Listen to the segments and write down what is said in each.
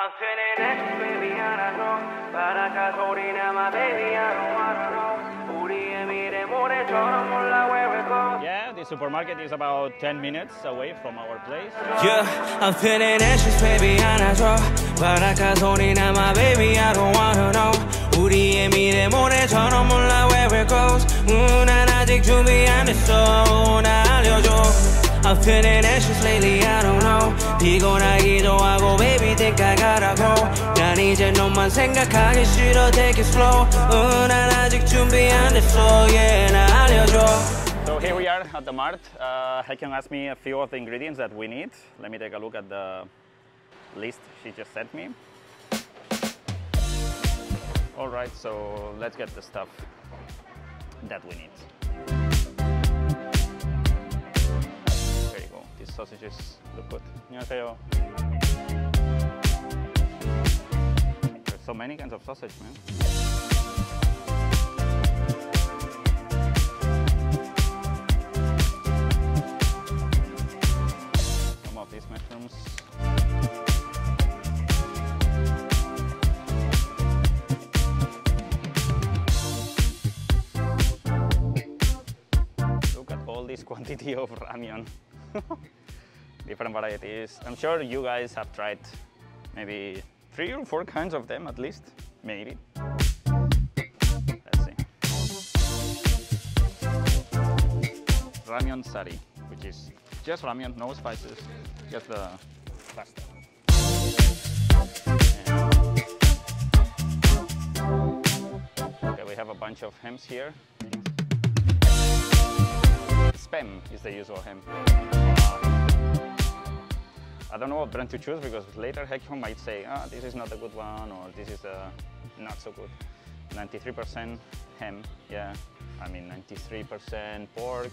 I'm feeling anxious, baby, and I know. But I can't hold it now, my baby, I don't wanna know. Yeah, the supermarket is about 10 minutes away from our place. Yeah, I'm feeling anxious, baby, and I know. But I can't hold it now, my baby, I don't wanna know. 우리의 미래 모래처럼 몰라 where it goes. 난 아직 준비 안 됐어, 나 알려줘. I'm feeling anxious lately, I don't know. 피곤하기 좋아하고 baby think I gotta go. 난 이제 너만 생각하기 싫어, take it slow. 난 아직 준비 안 됐어, yeah, 나 알려줘. So here we are at the mart. Haekyung asked me a few of the ingredients that we need. Let me take a look at the list she just sent me. Alright, so let's get the stuff that we need. There you go. These sausages look good. 안녕하세요. There's so many kinds of sausage, man. Some of these mushrooms. This quantity of ramyeon. Different varieties. I'm sure you guys have tried maybe 3 or 4 kinds of them at least, maybe. Let's see. Ramyeon sari, which is just ramyeon, no spices, just the pasta. Okay, we have a bunch of hems here. Spam is the usual hem. I don't know what brand to choose because later Haekyung might say, this is not a good one or this is not so good. 93% hem, yeah. I mean 93% pork.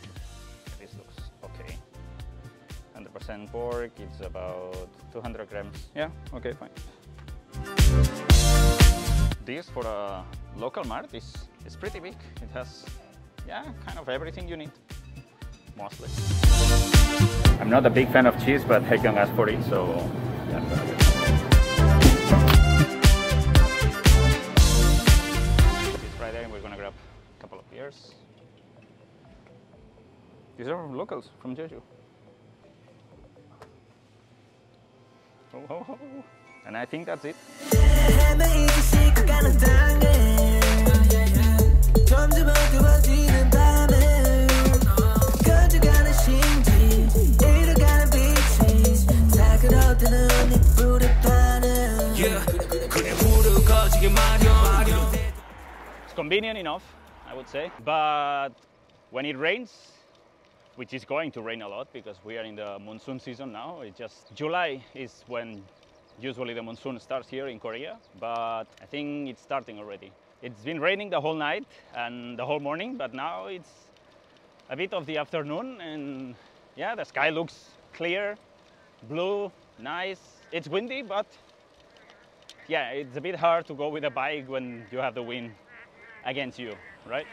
This looks okay. 100% pork, it's about 200 grams. Yeah, okay, fine. This for a local mart is pretty big. It has, yeah, kind of everything you need. Mostly. I'm not a big fan of cheese, but Haekyung asked for it, so yeah, I'm gonna get it. This right there, we're gonna grab a couple of beers. These are locals from Jeju. Oh. And I think that's it. It's convenient enough, I would say, but when it rains, which is going to rain a lot because we are in the monsoon season now, it's just July is when usually the monsoon starts here in Korea, but I think it's starting already. It's been raining the whole night and the whole morning, but now it's a bit of the afternoon and yeah, the sky looks clear, blue, nice. It's windy, but yeah, it's a bit hard to go with a bike when you have the wind against you, right?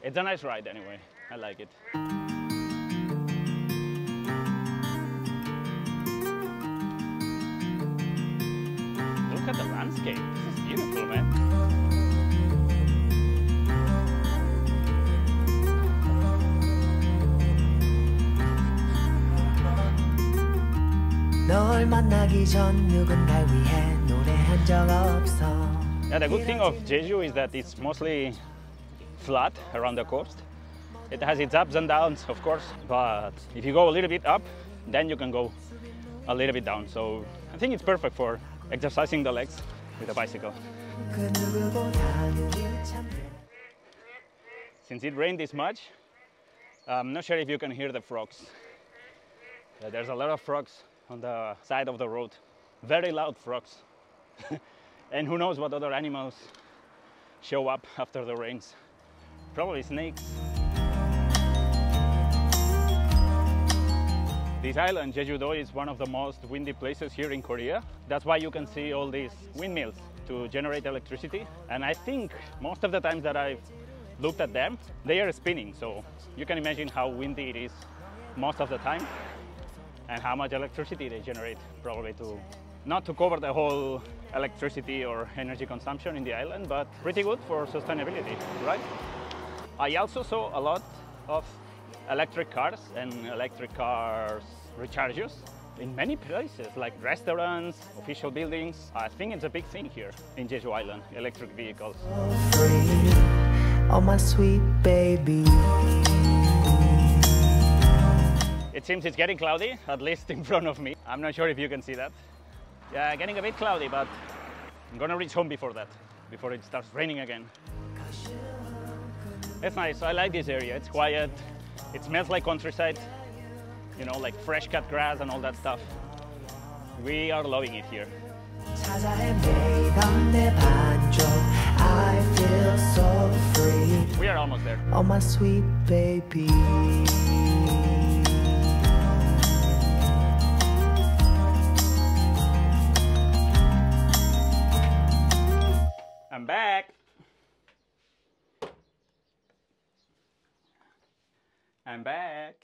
It's a nice ride anyway. I like it. Look at the landscape. This is beautiful, man. Yeah, the good thing of Jeju is that it's mostly flat around the coast. It has its ups and downs, of course, but if you go a little bit up, then you can go a little bit down. So I think it's perfect for exercising the legs with a bicycle. Since it rained this much, I'm not sure if you can hear the frogs. There's a lot of frogs on the side of the road. Very loud frogs. And who knows what other animals show up after the rains. Probably snakes. This island, Jeju-do, is one of the most windy places here in Korea. That's why you can see all these windmills to generate electricity. And I think most of the times that I've looked at them, they are spinning. So you can imagine how windy it is most of the time and how much electricity they generate probably to Not to cover the whole electricity or energy consumption in the island, but pretty good for sustainability, right? I also saw a lot of electric cars and electric cars rechargers in many places, like restaurants, official buildings. I think it's a big thing here in Jeju Island, electric vehicles. Oh, my sweet baby. It seems it's getting cloudy, at least in front of me. I'm not sure if you can see that. Yeah, getting a bit cloudy, but I'm gonna reach home before that, before it starts raining again. It's nice, I like this area. It's quiet, it smells like countryside, you know, like fresh cut grass and all that stuff. We are loving it here. I feel so free. We are almost there. Oh, my sweet baby. I'm back. I'm back.